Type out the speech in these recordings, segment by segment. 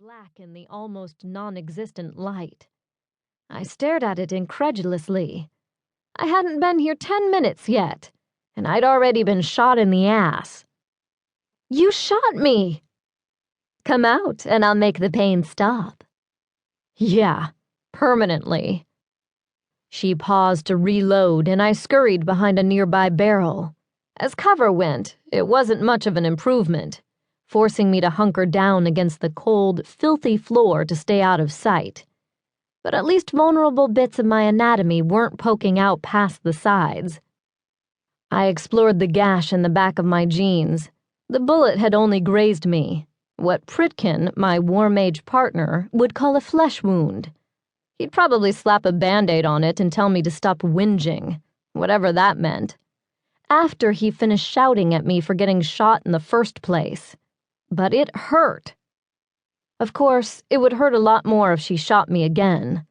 black in the almost non-existent light. I stared at it incredulously. I hadn't been here 10 minutes yet, and I'd already been shot in the ass. "You shot me!" "Come out, and I'll make the pain stop." "Yeah, permanently." She paused to reload, and I scurried behind a nearby barrel. As cover went, it wasn't much of an improvement, forcing me to hunker down against the cold, filthy floor to stay out of sight. But at least vulnerable bits of my anatomy weren't poking out past the sides. I explored the gash in the back of my jeans. The bullet had only grazed me, what Pritkin, my war mage partner, would call a flesh wound. He'd probably slap a Band-Aid on it and tell me to stop whinging, whatever that meant, after he finished shouting at me for getting shot in the first place. But it hurt. Of course, it would hurt a lot more if she shot me again.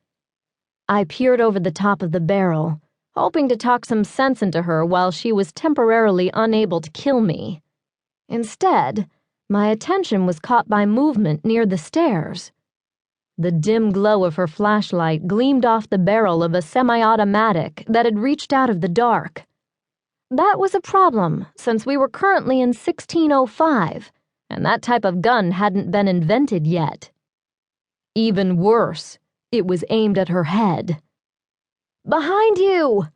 I peered over the top of the barrel, hoping to talk some sense into her while she was temporarily unable to kill me. Instead, my attention was caught by movement near the stairs. The dim glow of her flashlight gleamed off the barrel of a semi-automatic that had reached out of the dark. That was a problem, since we were currently in 1605, and that type of gun hadn't been invented yet. Even worse, it was aimed at her head. "Behind you!"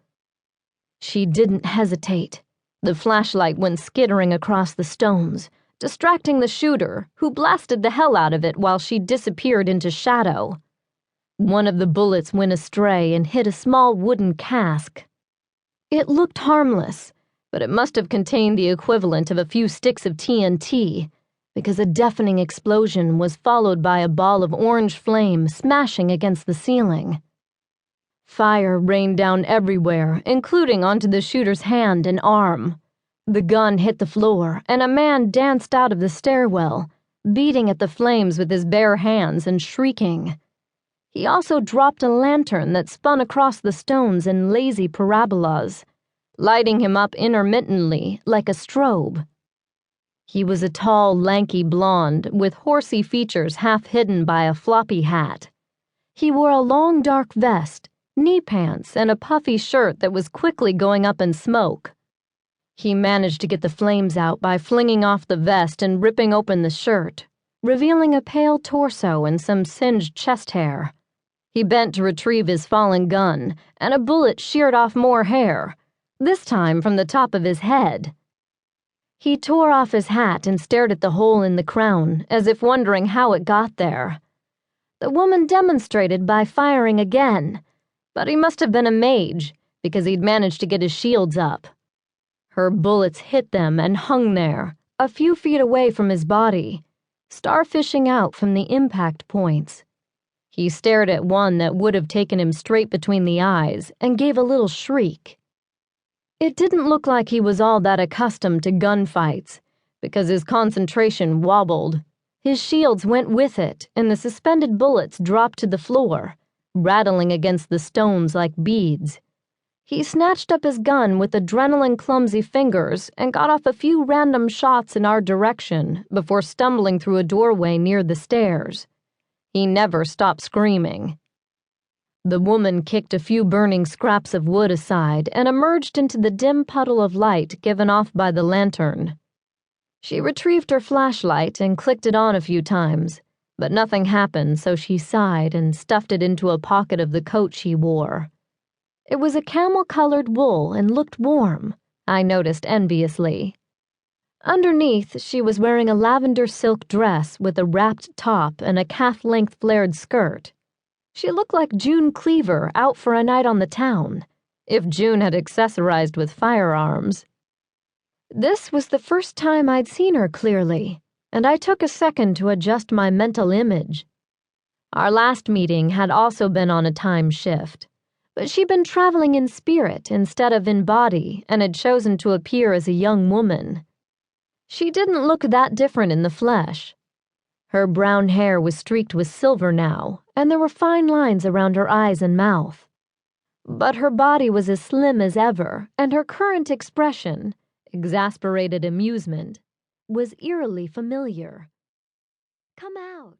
She didn't hesitate. The flashlight went skittering across the stones, distracting the shooter, who blasted the hell out of it while she disappeared into shadow. One of the bullets went astray and hit a small wooden cask. It looked harmless, but it must have contained the equivalent of a few sticks of TNT, because a deafening explosion was followed by a ball of orange flame smashing against the ceiling. Fire rained down everywhere, including onto the shooter's hand and arm. The gun hit the floor, and a man danced out of the stairwell, beating at the flames with his bare hands and shrieking. He also dropped a lantern that spun across the stones in lazy parabolas, lighting him up intermittently like a strobe. He was a tall, lanky blonde with horsey features half hidden by a floppy hat. He wore a long dark vest, knee pants, and a puffy shirt that was quickly going up in smoke. He managed to get the flames out by flinging off the vest and ripping open the shirt, revealing a pale torso and some singed chest hair. He bent to retrieve his fallen gun, and a bullet sheared off more hair, this time from the top of his head. He tore off his hat and stared at the hole in the crown, as if wondering how it got there. The woman demonstrated by firing again, but he must have been a mage, because he'd managed to get his shields up. Her bullets hit them and hung there, a few feet away from his body, starfishing out from the impact points. He stared at one that would have taken him straight between the eyes and gave a little shriek. It didn't look like he was all that accustomed to gunfights, because his concentration wobbled. His shields went with it, and the suspended bullets dropped to the floor, rattling against the stones like beads. He snatched up his gun with adrenaline-clumsy fingers and got off a few random shots in our direction before stumbling through a doorway near the stairs. He never stopped screaming. The woman kicked a few burning scraps of wood aside and emerged into the dim puddle of light given off by the lantern. She retrieved her flashlight and clicked it on a few times, but nothing happened, so she sighed and stuffed it into a pocket of the coat she wore. It was a camel-colored wool and looked warm, I noticed enviously. Underneath, she was wearing a lavender silk dress with a wrapped top and a calf-length flared skirt. She looked like June Cleaver out for a night on the town, if June had accessorized with firearms. This was the first time I'd seen her clearly, and I took a second to adjust my mental image. Our last meeting had also been on a time shift, but she'd been traveling in spirit instead of in body and had chosen to appear as a young woman. She didn't look that different in the flesh. Her brown hair was streaked with silver now, and there were fine lines around her eyes and mouth. But her body was as slim as ever, and her current expression, exasperated amusement, was eerily familiar. "Come out."